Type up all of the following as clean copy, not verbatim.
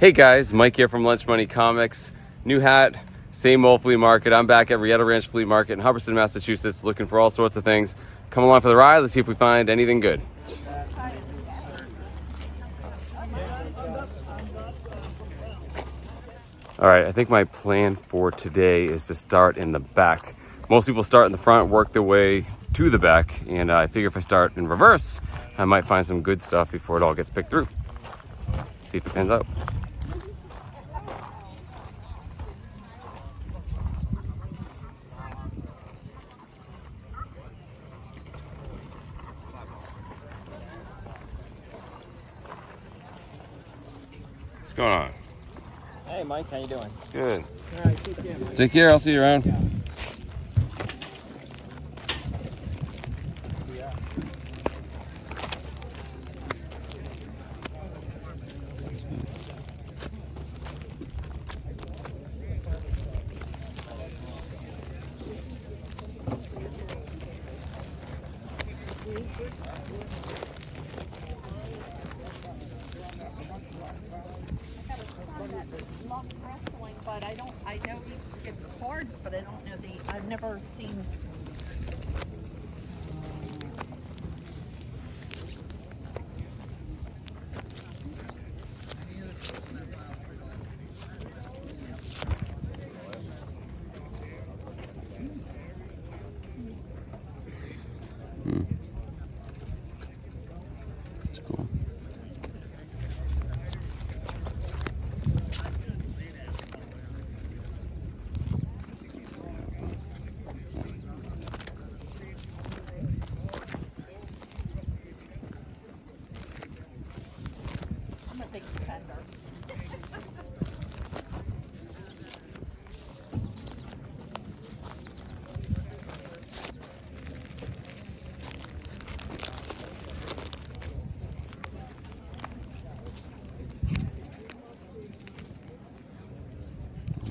Hey guys, Mike here from Lunch Money Comics. New hat, same old flea market. I'm back at Rieta Ranch Flea Market in Hubbardston, Massachusetts, looking for all sorts of things. Come along for the ride. Let's see if we find anything good. All right, I think my plan for today is to start in the back. Most people start in the front, work their way to the back, and I figure if I start in reverse, I might find some good stuff before it all gets picked through. See if it pans out. What's going on? Hey Mike, how you doing? Good. All right, take care, Mike. Take care, I'll see you around. But I know it's cards, but I don't know I've never seen. That's cool. I'm a big spender.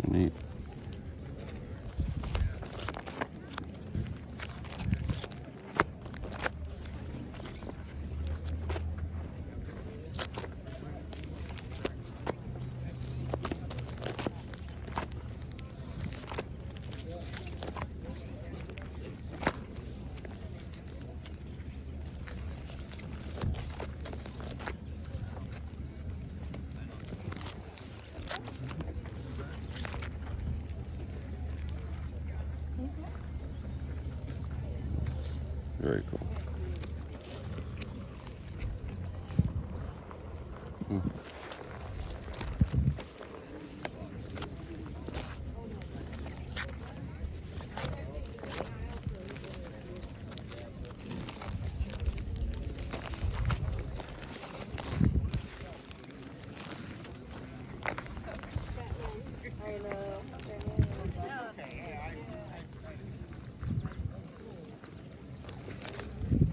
Neat. Very cool.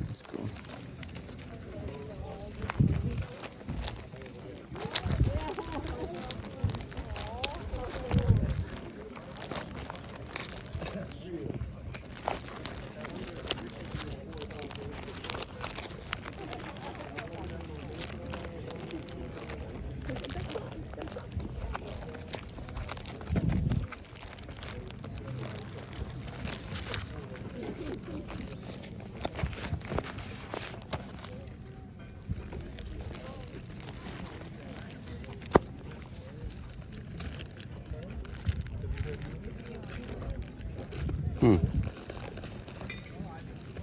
That's cool.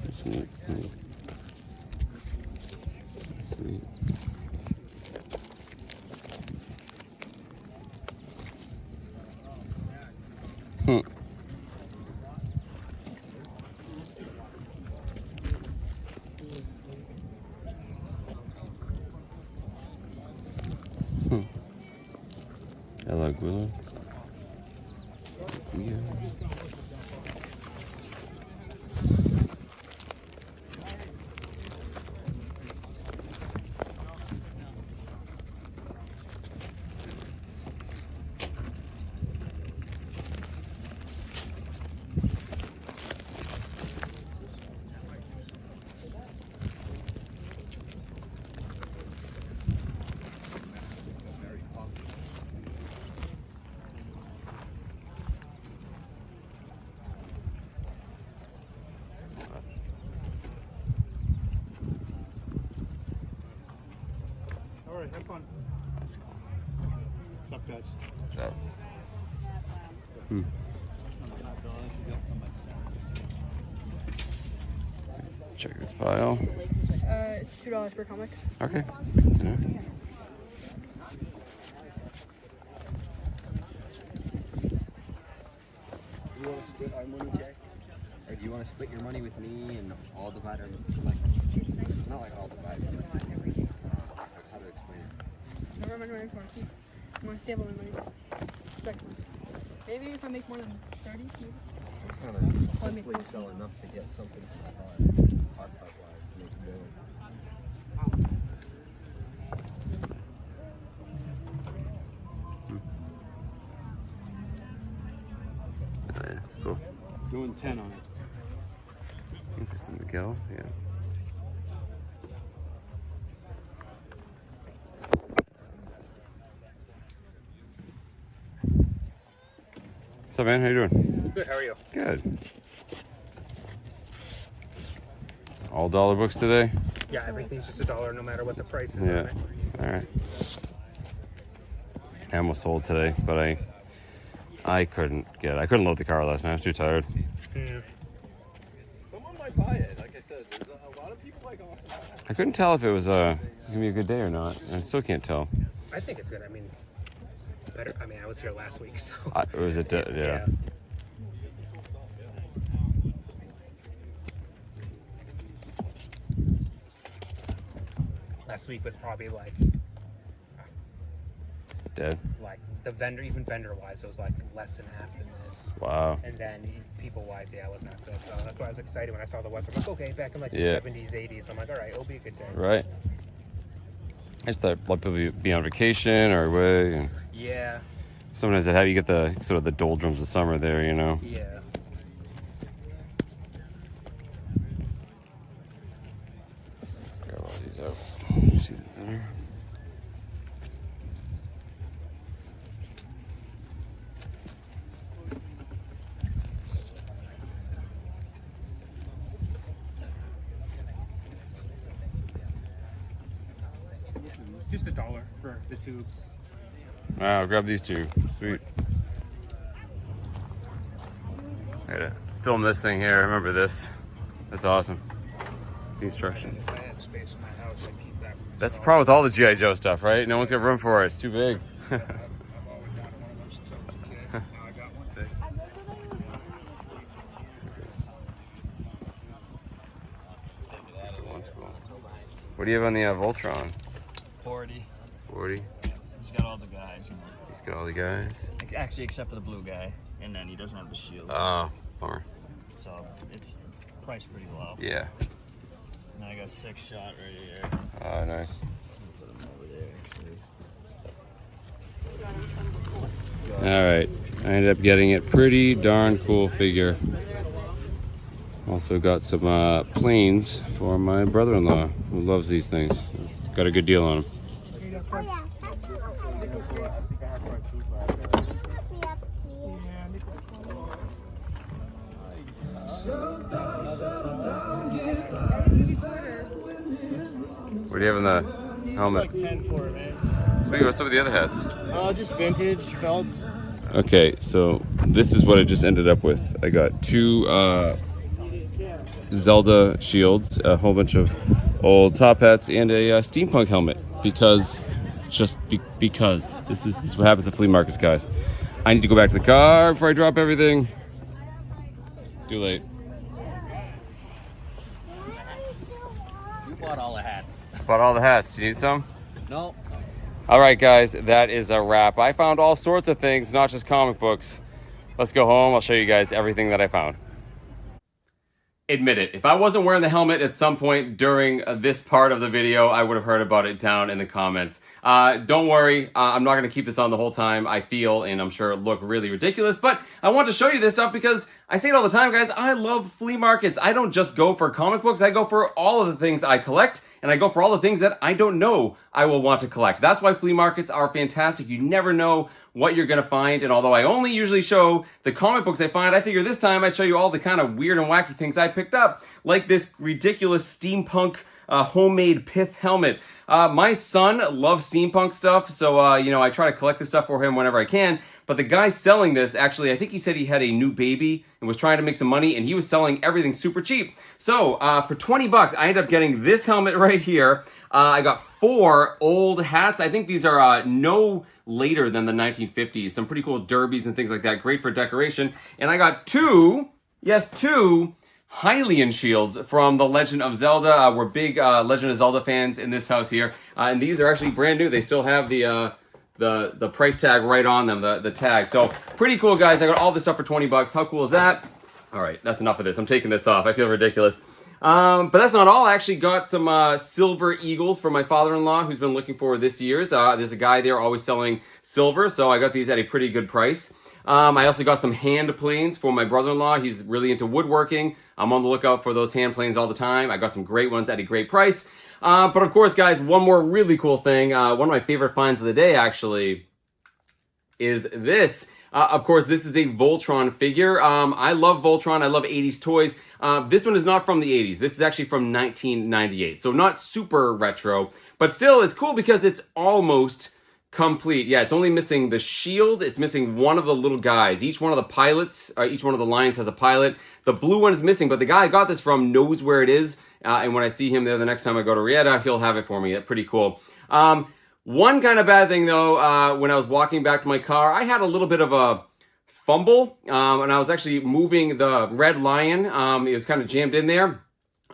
That's neat. That's neat. Ela Gula. Yeah. right, have fun. That's cool. What's up, guys? What's up? Check this pile. It's $2 per comic. Okay. Good to know. Do you want to split our money, Jack? Or do you want to split your money with me and all divide our, like, not like all divide, but like, how to explain it? Never mind, I want to keep. I want to stable my money. Like, maybe if I make more than 30, maybe. Kind of hopefully sell enough to get something hard wise to make a billion. Yeah, cool. Doing 10 on it. I think this is Miguel. Yeah. What's up, man? How you doing? Good, how are you? Good. All dollar books today? Yeah, everything's just $1 no matter what the price is. Yeah. All right. I almost sold today, but I couldn't load the car last night. I was too tired. Someone might buy it. Like I said, there's a lot of people like awesome. I couldn't tell if it was gonna be a good day or not. I still can't tell. I think it's good. I mean, better. I mean, I was here last week, so. Was it? Yeah. Last week was probably like Dead. the vendor wise, it was like less than half than this. Wow. And then people wise, yeah, it was not good. So that's why I was excited when I saw the website. I'm like, okay, back in like the 70s, 80s. I'm like, all right, it'll be a good day. Right. I just thought a lot of people be on vacation or away, and Yeah. sometimes how you get the sort of the doldrums of summer there, you know. Yeah. Grab all these out. See the better. Just $1 for the tubes. I'll grab these two. Sweet. I gotta film this thing here. Remember this? That's awesome. The instructions. I have space in my house. I keep that. That's the problem with all the G.I. Joe stuff, right? No one's got room for it. It's too big. I've always wanted one of those since I was a kid. Now I got one. What do you have on the Voltron? 40. 40. He's got all the guys. You know. He's got all the guys. Actually, except for the blue guy. And then he doesn't have the shield. Oh, bummer. So it's priced pretty low. Yeah. And I got 6-shot right here. Oh, nice. Put him over there. All right. I ended up getting a pretty darn cool figure. Also got some planes for my brother-in-law who loves these things. Got a good deal on them. What do you have in the helmet? Like 10 for it, man. Sweet, what's up with the other hats? Just vintage belts. Okay, so this is what I just ended up with. I got two Zelda shields, a whole bunch of old top hats, and a steampunk helmet. Because this is what happens at flea markets, guys. I need to go back to the car before I drop everything. Too late. You bought all the hats. I bought all the hats. You need some? No. All right, guys, that is a wrap. I found all sorts of things, not just comic books. Let's go home. I'll show you guys everything that I found. Admit it, if I wasn't wearing the helmet at some point during this part of the video, I would have heard about it down in the comments. Don't worry, I'm not going to keep this on the whole time. I feel, and I'm sure it look really ridiculous, but I want to show you this stuff because I say it all the time, guys. I love flea markets. I don't just go for comic books. I go for all of the things I collect. and I go for all the things that I don't know I will want to collect. That's why flea markets are fantastic. You never know what you're gonna find, and although I only usually show the comic books I find, I figure this time I'd show you all the kind of weird and wacky things I picked up, like this ridiculous steampunk homemade pith helmet. My son loves steampunk stuff, so you know, I try to collect this stuff for him whenever I can. But the guy selling this, actually, I think he said he had a new baby and was trying to make some money, and he was selling everything super cheap. So for 20 bucks, I ended up getting this helmet right here. I got 4 old hats. I think these are no later than the 1950s. Some pretty cool derbies and things like that. Great for decoration. And I got 2 Hylian shields from The Legend of Zelda. We're big Legend of Zelda fans in this house here. And these are actually brand new. They still have the price tag right on them, the tag. So pretty cool, guys. I got all this stuff for 20 bucks. How cool is that? All right, that's enough of this. I'm taking this off. I feel ridiculous. But that's not all. I actually got some silver eagles for my father-in-law, who's been looking for this year's. There's a guy there always selling silver, so I got these at a pretty good price. I also got some hand planes for my brother-in-law. He's really into woodworking. I'm on the lookout for those hand planes all the time. I got some great ones at a great price. But of course, guys, one more really cool thing. One of my favorite finds of the day, actually, is this. Of course, this is a Voltron figure. I love Voltron. I love 80s toys. This one is not from the 80s. This is actually from 1998. So not super retro, but still it's cool because it's almost complete. Yeah, it's only missing the shield. It's missing one of the little guys. Each one of the pilots, each one of the lions has a pilot. The blue one is missing, but the guy I got this from knows where it is. And when I see him there the next time I go to Rieta, he'll have it for me. That's pretty cool. One kind of bad thing, though, when I was walking back to my car, I had a little bit of a fumble, and I was actually moving the red lion. It was kind of jammed in there.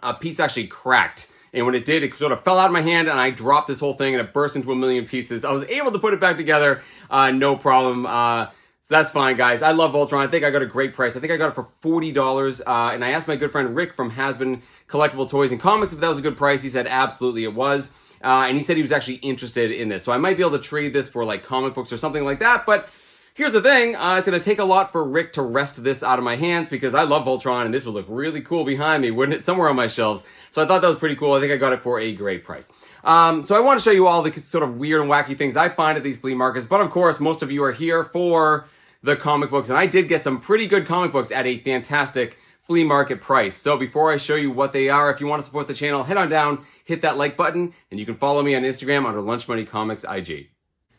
A piece actually cracked. And when it did, it sort of fell out of my hand, and I dropped this whole thing, and it burst into a million pieces. I was able to put it back together, no problem. So that's fine, guys. I love Voltron. I think I got a great price. I think I got it for $40. And I asked my good friend Rick from Hasbin Collectible Toys and Comics if that was a good price. He said absolutely it was. And he said he was actually interested in this. So I might be able to trade this for like comic books or something like that. But here's the thing. It's going to take a lot for Rick to wrest this out of my hands because I love Voltron and this would look really cool behind me, wouldn't it? Somewhere on my shelves. So I thought that was pretty cool. I think I got it for a great price. So I want to show you all the sort of weird and wacky things I find at these flea markets. But of course, most of you are here for the comic books. And I did get some pretty good comic books at a fantastic flea market price. So before I show you what they are, if you want to support the channel, head on down, hit that like button, and you can follow me on Instagram under Lunch Money Comics IG.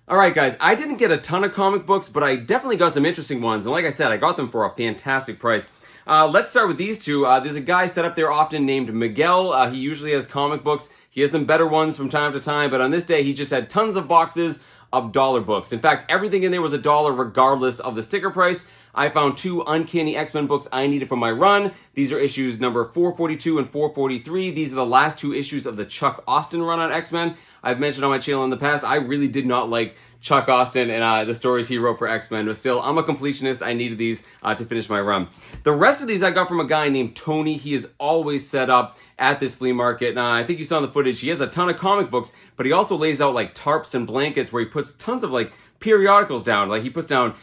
All right, guys, I didn't get a ton of comic books, but I definitely got some interesting ones. And like I said, I got them for a fantastic price. Let's start with these two. There's a guy set up there often named Miguel. He usually has comic books. He has some better ones from time to time, but on this day, he just had tons of boxes of dollar books. In fact, everything in there was $1 regardless of the sticker price. I found 2 Uncanny X-Men books I needed for my run. These are issues number 442 and 443. These are the last 2 issues of the Chuck Austin run on X-Men. I've mentioned on my channel in the past, I really did not like Chuck Austin and the stories he wrote for X-Men, but still, I'm a completionist. I needed these to finish my run. The rest of these I got from a guy named Tony. He is always set up at this flea market. I think you saw in the footage, he has a ton of comic books, but he also lays out like tarps and blankets where he puts tons of like periodicals down. Like he puts down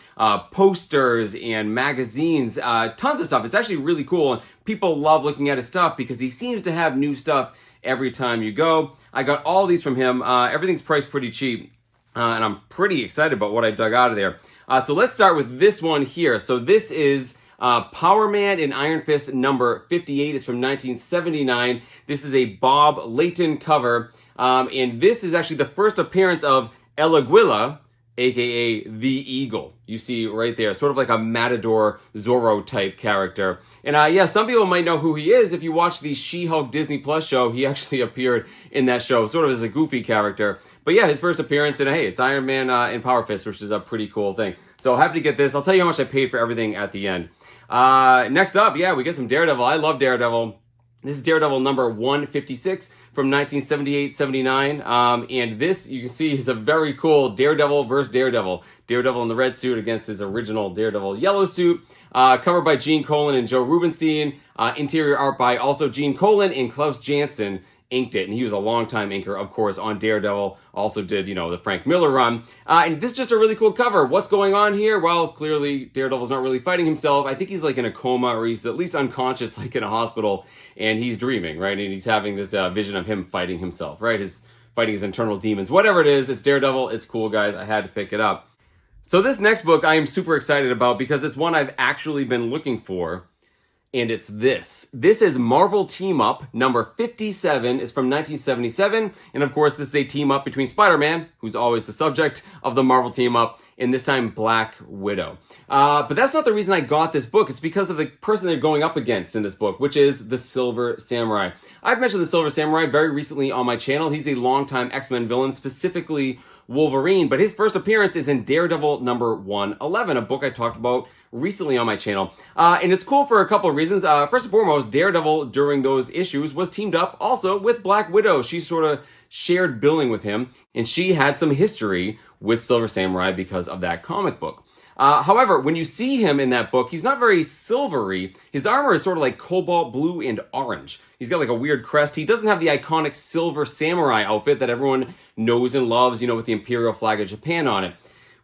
posters and magazines, tons of stuff. It's actually really cool. And people love looking at his stuff because he seems to have new stuff every time you go. I got all these from him. Everything's priced pretty cheap. And I'm pretty excited about what I dug out of there. So let's start with this one here. So this is Power Man in Iron Fist number 58. It's from 1979. This is a Bob Layton cover. And this is actually the first appearance of El Aguila, aka the Eagle. You see right there, sort of like a Matador Zorro type character. And yeah, some people might know who he is. If you watch the She-Hulk Disney Plus show, he actually appeared in that show, sort of as a goofy character. But yeah, his first appearance, and hey, it's Iron Man in Power Fist, which is a pretty cool thing. So happy to get this. I'll tell you how much I paid for everything at the end. Next up, yeah, we get some Daredevil. I love Daredevil. This is Daredevil number 156 from 1978-79. And this, you can see, is a very cool Daredevil versus Daredevil. Daredevil in the red suit against his original Daredevil yellow suit. Covered by Gene Colan and Joe Rubenstein. Interior art by also Gene Colan and Klaus Janson inked it, and he was a longtime inker, of course, on Daredevil. Also did, you know, the Frank Miller run. And this is just a really cool cover. What's going on here? Well, clearly Daredevil's not really fighting himself. I think he's like in a coma, or he's at least unconscious, like in a hospital, and he's dreaming, right? And he's having this vision of him fighting himself, right? Fighting his internal demons. Whatever it is, it's Daredevil. It's cool, guys. I had to pick it up. So this next book I am super excited about because it's one I've actually been looking for. And it's this. This is Marvel Team Up, number 57. It's from 1977. And of course, this is a team up between Spider-Man, who's always the subject of the Marvel Team Up, and this time Black Widow. But that's not the reason I got this book. It's because of the person they're going up against in this book, which is the Silver Samurai. I've mentioned the Silver Samurai very recently on my channel. He's a longtime X-Men villain, specifically Wolverine, but his first appearance is in Daredevil number 111, a book I talked about recently on my channel. And it's cool for a couple of reasons. First and foremost, Daredevil during those issues was teamed up also with Black Widow. She sort of shared billing with him, and she had some history with Silver Samurai because of that comic book. However, when you see him in that book, he's not very silvery. His armor is sort of like cobalt blue and orange. He's got like a weird crest. He doesn't have the iconic Silver Samurai outfit that everyone knows and loves, you know, with the Imperial flag of Japan on it.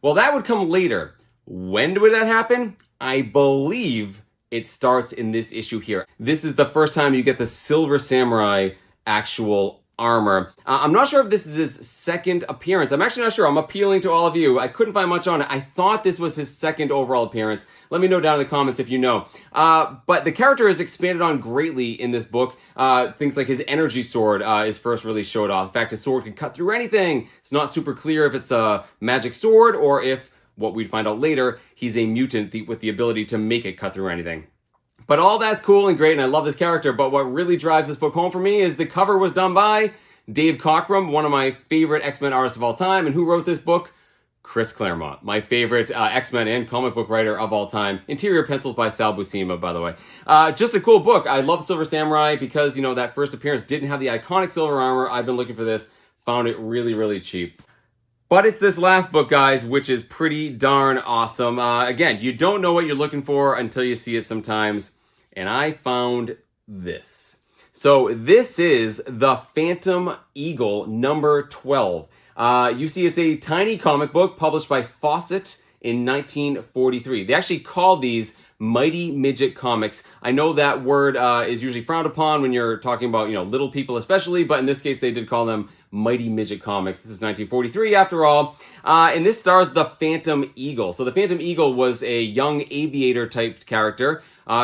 Well, that would come later. When would that happen? I believe it starts in this issue here. This is the first time you get the Silver Samurai actual armor. I'm not sure if this is his second appearance. I'm actually not sure. I'm appealing to all of you. I couldn't find much on it. I thought this was his second overall appearance. Let me know down in the comments if you know. But the character is expanded on greatly in this book. Things like his energy sword is first really showed off. In fact, his sword can cut through anything. It's not super clear if it's a magic sword or if, what we'd find out later, he's a mutant with the ability to make it cut through anything. But all that's cool and great, and I love this character, but what really drives this book home for me is the cover was done by Dave Cockrum, one of my favorite X-Men artists of all time. And who wrote this book? Chris Claremont, my favorite X-Men and comic book writer of all time. Interior pencils by Sal Buscema, by the way. Just a cool book. I love Silver Samurai because, you know, that first appearance didn't have the iconic silver armor. I've been looking for this, found it really, really cheap. But it's this last book, guys, which is pretty darn awesome. Again, you don't know what you're looking for until you see it sometimes. And I found this. So this is The Phantom Eagle, number 12. You see, it's a tiny comic book published by Fawcett in 1943. They actually called these Mighty Midget Comics. I know that word is usually frowned upon when you're talking about, you know, little people especially, but in this case, they did call them Mighty Midget Comics. This is 1943 after all. And this stars the Phantom Eagle. So the Phantom Eagle was a young aviator type character.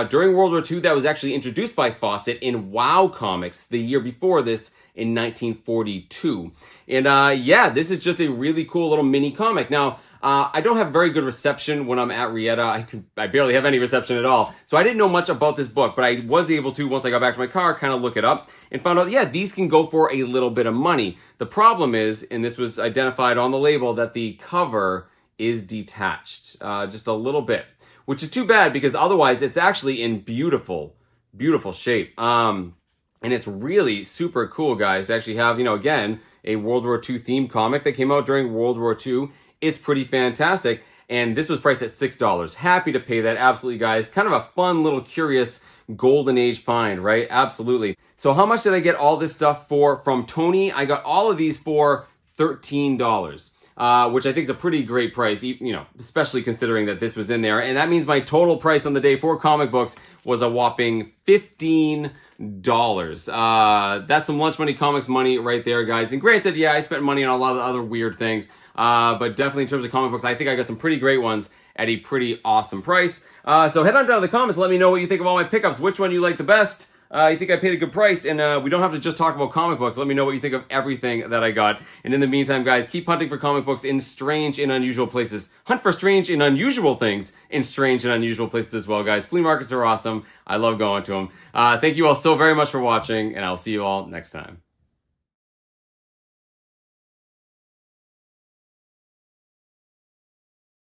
During World War II, that was actually introduced by Fawcett in WOW Comics the year before this in 1942. And yeah, this is just a really cool little mini comic. Now, I don't have very good reception when I'm at Rieta. I barely have any reception at all. So I didn't know much about this book, but I was able to, once I got back to my car, kind of look it up and found out, yeah, these can go for a little bit of money. The problem is, and this was identified on the label, that the cover is detached just a little bit, which is too bad because otherwise it's actually in beautiful, beautiful shape. And it's really super cool, guys, to actually have, you know, again, a World War II themed comic that came out during World War II. It's pretty fantastic. And this was priced at $6. Happy to pay that, absolutely, guys. Kind of a fun little curious golden age find, right? Absolutely. So how much did I get all this stuff for from Tony? I got all of these for $13. Which I think is a pretty great price, you know, especially considering that this was in there. And that means my total price on the day for comic books was a whopping $15. That's some lunch money comics money right there, guys. And granted, yeah, I spent money on a lot of other weird things. But definitely in terms of comic books, I think I got some pretty great ones at a pretty awesome price. So head on down to the comments, let me know what you think of all my pickups, which one you like the best. You think I paid a good price, and we don't have to just talk about comic books. Let me know what you think of everything that I got. And in the meantime, guys, keep hunting for comic books in strange and unusual places. Hunt for strange and unusual things in strange and unusual places as well, guys. Flea markets are awesome. I love going to them. Thank you all so very much for watching, and I'll see you all next time.